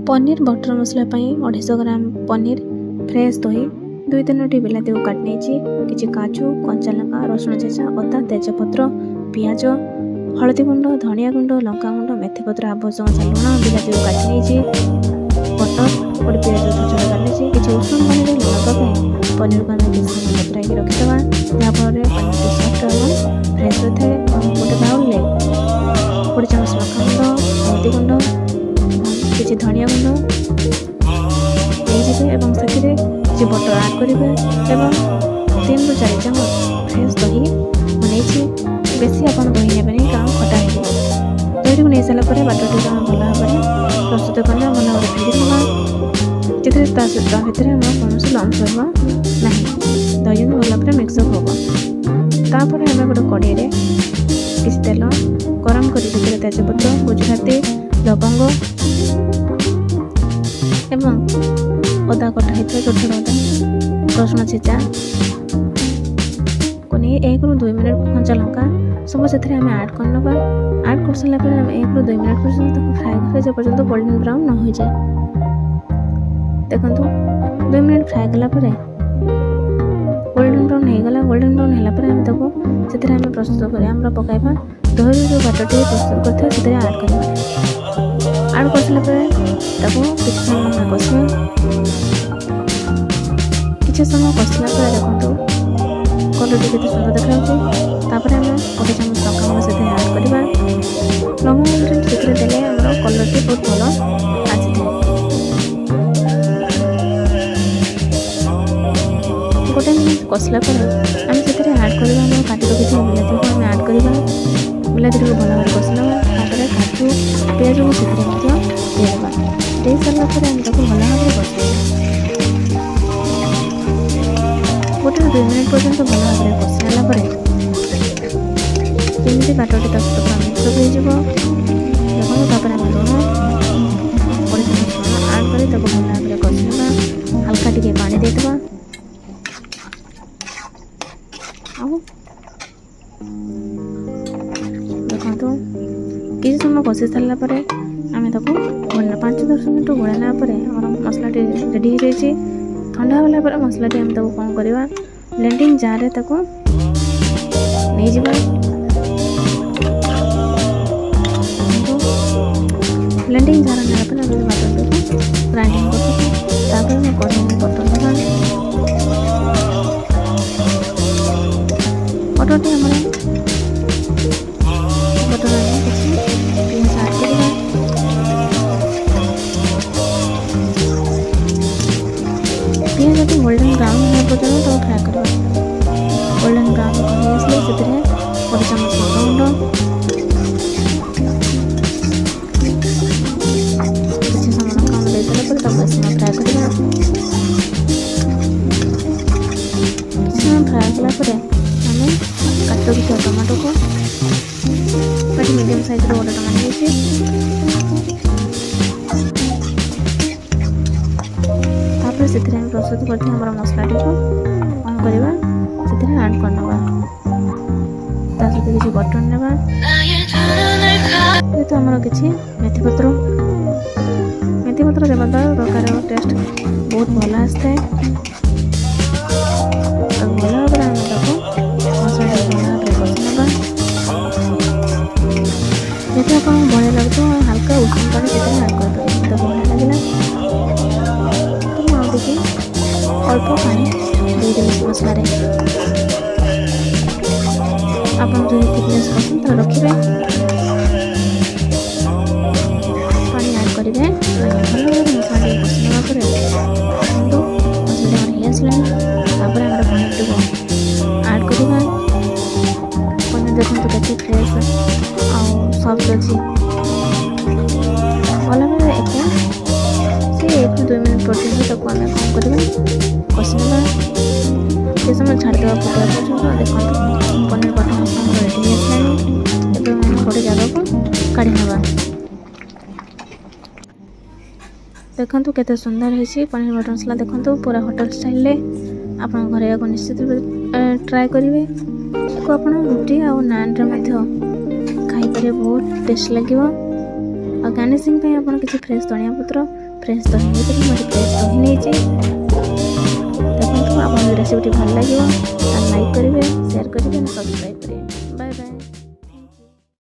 Paneer butter मसला 250 ग्राम paneer fresh दही 2-3टी बिलाती को काट नहीं किसी काजू कंचा लंका रसुण छेचा अदा तेजपत्र पियाज हलदी गुंड धनिया गुंड लंका गुंड मेथीपत्र आवश्यक लुण बिलाती को काट नहीं बटर गोटे पियाज छोटा काटी किसी उषुम पानी में लगा पनीर को आम किसी समय बतराई रखिदेवा जहाँफल पनीर सफ्ट और फ्रेश होता है। गोटे बाउल गोटे चामच लंका गुंड हलदी गुंड किसी धनिया गुंड एवं से किसी बटर आड करेंगे एवं 3-4 चामच फ्रेश दही बनी बेसी आप दही ने कारण खटा है दही को नहीं सारापर बाटटी भल भाव में प्रस्तुत करना भल भाव फेंटी देवा जितने भितर कौन लम्स रहा ना दही भल भाव मिक्सअप हम तापर आम गोटे कड़े किसी तेल गरम कर तेजपत्र गुजराती लवंग एवं अदा कटा होता छोट छोट अदा रसुण छेचा को नहीं 1-2 मिनट कंचा लंका सब से आम आड करना आड कर सारा 1-2 मिनट पर्यटन फ्राए करें जो पर्यटन गोल्डन ब्राउन न हो जाए। देखो 2 मिनट फ्राए कलापर गोल्डन ब्राउन होगा गोल्डन ब्राउन होगापर आम से आम प्रस्तुत कर पकाइबा दही जो बाटटी प्रस्तुत करते आड कर आड कर सारापर किसी समय किसी समय कसला देखो कलर केते सुंदर देखा तापर आम गोटे चामच लंका गुंड से आड करवा लंका गुंड से देले आम कलर टी बहुत भल आसी गोटे मिनट कसला आम से आड करवा काटी रखी बिलाती को आम आड करवा बिलाती को भल भाव कसला काजू पियाज को देवा दे सारापर आम भल भाव कस गोटे 2 मिनट पर्यटन भल भाव में कषाला जमी बाटटी सहित मिक्सअप हो देखो आम लुण गोटे चामच लुण आड कर भल भाव में कषा हल्का टी पानी देदेवा देखो किसी समय कषि सारापर आम 5-10 मिनट गोड़ाला मसला रेडी हो जाए ठंडा होला पर मसला आम कौन करवा ब्लेंडिंग जार रे नहीं जावा ब्लेंडिंग जार ना बाटटी को ग्राइंडिंग कर कढ़ाई में बटर देवा बटरटी आम बटर किसी पिंच आड करवा पियाज को गोल्डन ब्राउन होने पर्यटन तो फ्राए करवा गोल्डन ब्राउन कर आसले गोटे चामच लंका गुंड किसी समय लंका गुंड दे सारापर समय फ्राए करवा किसी समय फ्राए कलापर आम काट रखिया टमाटो को मीडियम साइज गोटे टमाटो से प्रस्तुत करते मसलाटी को कौन करवा से आड करना सहित किसी बटर नेबा ये तो आमर किसी मेथीपत्र देवा द्वारा प्रकार टेस्ट बहुत भल आसता है भल भाव मसला भल भाव कषा जैसे आप बढ़िया लगता हल्का उषुम पानी से आड कर तो बढ़िया लगे अल्प पानी देदेवे मसला आप जो थिकनेस पसंद तो रखिए पानी आड करेंगे भल भाव मसला कषा पर देखो मसला हो आसला पनीर को आड करवा पनीर देखो कैसे फ्रेश आउ सॉफ्ट अच्छी भल भाव से 1-2 मिनट पर्यटन आम कौन करवा कषा से समय छाड़देवा पकड़ा पर्यटन देखो पनीर बटर मसला रेडी आसला गोटे जगह को काढ़ी नवा देखो केते सुंदर है पनीर बटर मसला देखो पूरा होटल स्टाइल आप घरे को निश्चित ट्राए करेंगे आप रुटी आ नान खाईपर बहुत टेस्ट लगे ଆଉ ଗାର୍ନିସିଂ ପାଇଁ ଆପଣ କିଛି ଫ୍ରେଶ୍ ଧନିଆ ପତ୍ର, ଫ୍ରେଶ୍ ଦହି ନେଇପାରିବେ। ମୁଁ ଫ୍ରେଶ୍ ଦହି ନେଇଛି। ଦେଖନ୍ତୁ ଆପଣଙ୍କୁ ରେସିପିଟି ଭଲ ଲାଗିବ, ତାହେଲେ ଲାଇକ୍ କରିବେ, ସେୟାର କରିବେ, ସବସ୍କ୍ରାଇବ୍ କରିବେ। Bye bye.